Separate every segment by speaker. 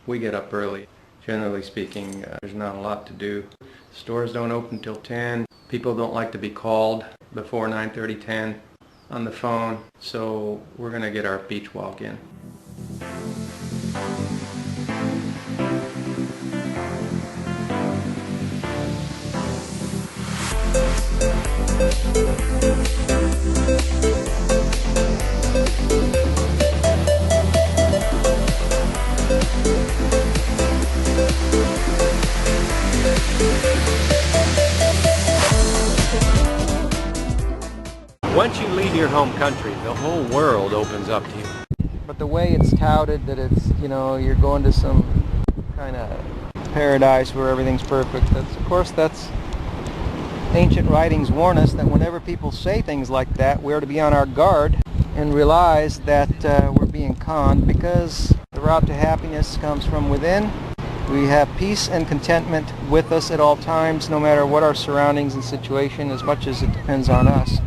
Speaker 1: We get up early. Generally speaking, there's not a lot to do. Stores don't open till 10. People don't like to be called before 9:30, 10 on the phone. So we're going to get our beach walk in. Once you leave your home country, the whole world opens up to you.
Speaker 2: But the way it's touted that it's, you know, you're going to some kind of paradise where everything's perfect, that's ancient writings warn us that whenever people say things like that, we're to be on our guard and realize that we're being conned, because the route to happiness comes from within. We have peace and contentment with us at all times, no matter what our surroundings and situation, as much as it depends on us.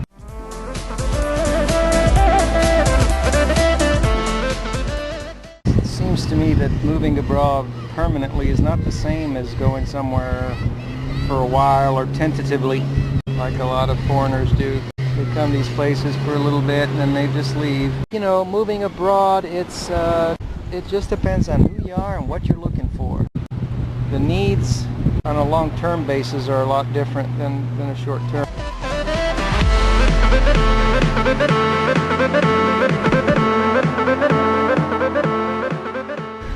Speaker 2: It seems to me that moving abroad permanently is not the same as going somewhere for a while or tentatively, like a lot of foreigners do. They come to these places for a little bit and then they just leave. You know, moving abroad, it just depends on who you are and what you're looking for. The needs on a long-term basis are a lot different than a short-term.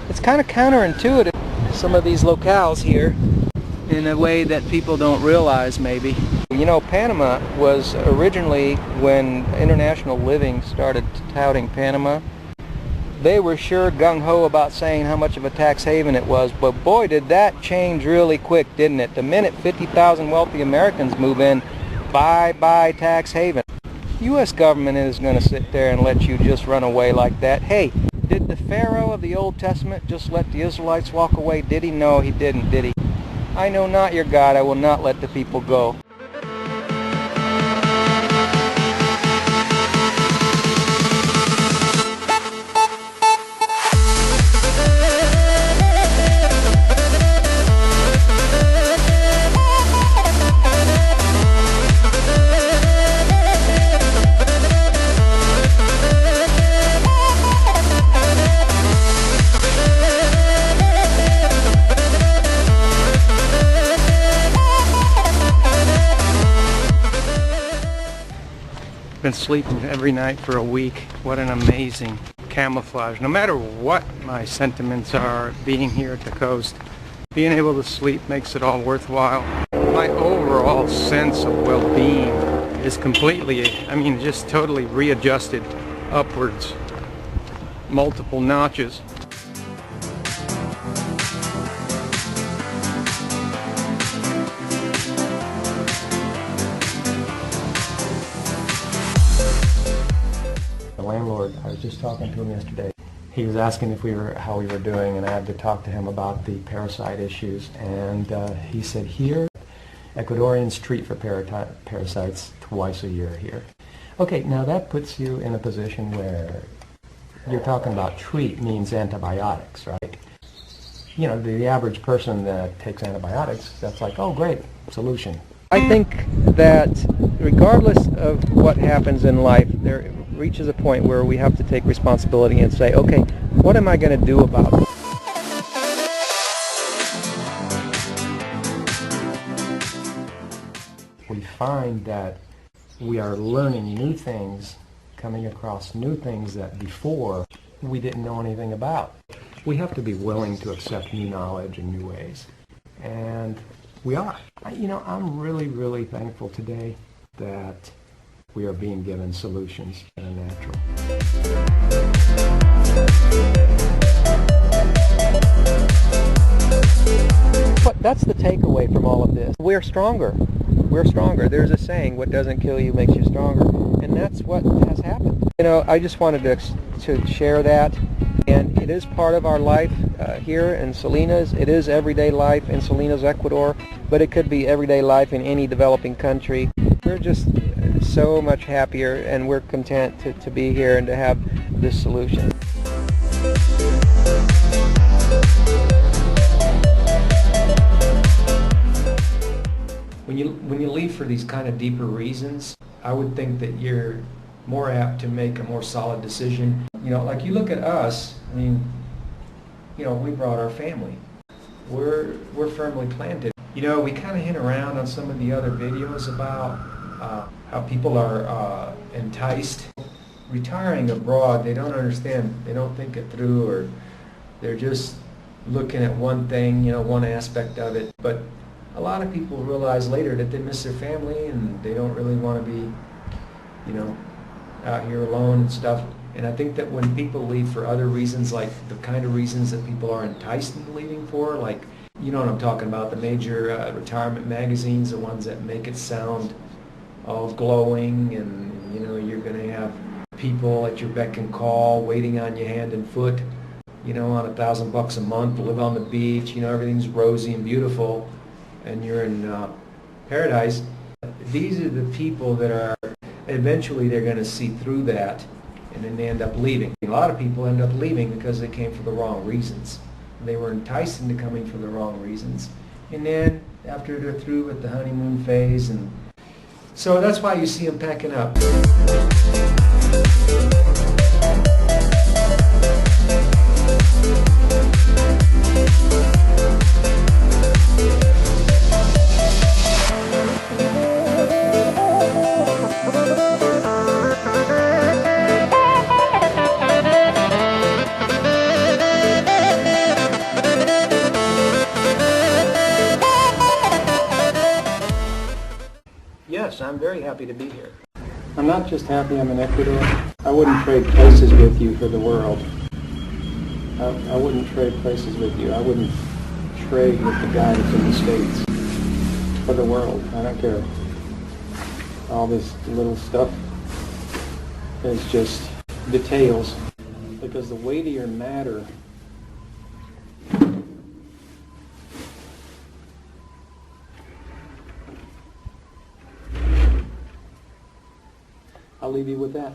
Speaker 2: It's kind of counterintuitive, some of these locales here, in a way that people don't realize maybe. You know, Panama was originally, when International Living started touting Panama, they were sure gung-ho about saying how much of a tax haven it was, but boy did that change really quick, didn't it? The minute 50,000 wealthy Americans move in, bye-bye tax haven. The U.S. government is going to sit there and let you just run away like that. Hey, did the Pharaoh of the Old Testament just let the Israelites walk away? Did he? No, he didn't, did he? I know not your God, I will not let the people go. Been sleeping every night for a week. What an amazing camouflage. No matter what my sentiments are being here at the coast, being able to sleep makes it all worthwhile. My overall sense of well-being is completely, just totally readjusted upwards, multiple notches. Landlord, I was just talking to him yesterday. He was asking how we were doing, and I had to talk to him about the parasite issues. And he said, here, Ecuadorians treat for parasites twice a year here. Okay, now that puts you in a position where you're talking about treat means antibiotics, right? You know, the average person that takes antibiotics, that's like, oh great, solution. I think that regardless of what happens in life, there reaches a point where we have to take responsibility and say, okay, what am I going to do about it? We find that we are learning new things, coming across new things that before we didn't know anything about. We have to be willing to accept new knowledge and new ways. And we are. I'm really, really thankful today that we are being given solutions that are natural. But that's the takeaway from all of this. We're stronger. We're stronger. There's a saying, what doesn't kill you makes you stronger. And that's what has happened. I just wanted to share that. And it is part of our life here in Salinas. It is everyday life in Salinas, Ecuador. But it could be everyday life in any developing country. We're just so much happier, and we're content to be here and to have this solution. when you leave for these kind of deeper reasons, I would think that you're more apt to make a more solid decision. You know, like you look at us, I mean, you know, we brought our family. We're firmly planted. You know, we kind of hint around on some of the other videos about how people are enticed. Retiring abroad, they don't understand, they don't think it through, or they're just looking at one thing, you know, one aspect of it. But a lot of people realize later that they miss their family and they don't really want to be, you know, out here alone and stuff. And I think that when people leave for other reasons, like the kind of reasons that people are enticed into leaving for, like, you know what I'm talking about, the major retirement magazines, the ones that make it sound all glowing, and, you know, you're going to have people at your beck and call, waiting on you hand and foot, you know, on $1,000 a month, live on the beach, you know, everything's rosy and beautiful, and you're in paradise. These are the people that are, eventually they're going to see through that, and then they end up leaving. A lot of people end up leaving because they came for the wrong reasons. They were enticed into coming for the wrong reasons. And then after they're through with the honeymoon phase, and so that's why you see them packing up. Yes, I'm very happy to be here.
Speaker 1: I'm not just happy I'm in Ecuador. I wouldn't trade places with you for the world. I wouldn't trade places with you. I wouldn't trade with the guy that's in the States for the world. I don't care. All this little stuff is just details, because the weightier matter I'll leave you with that.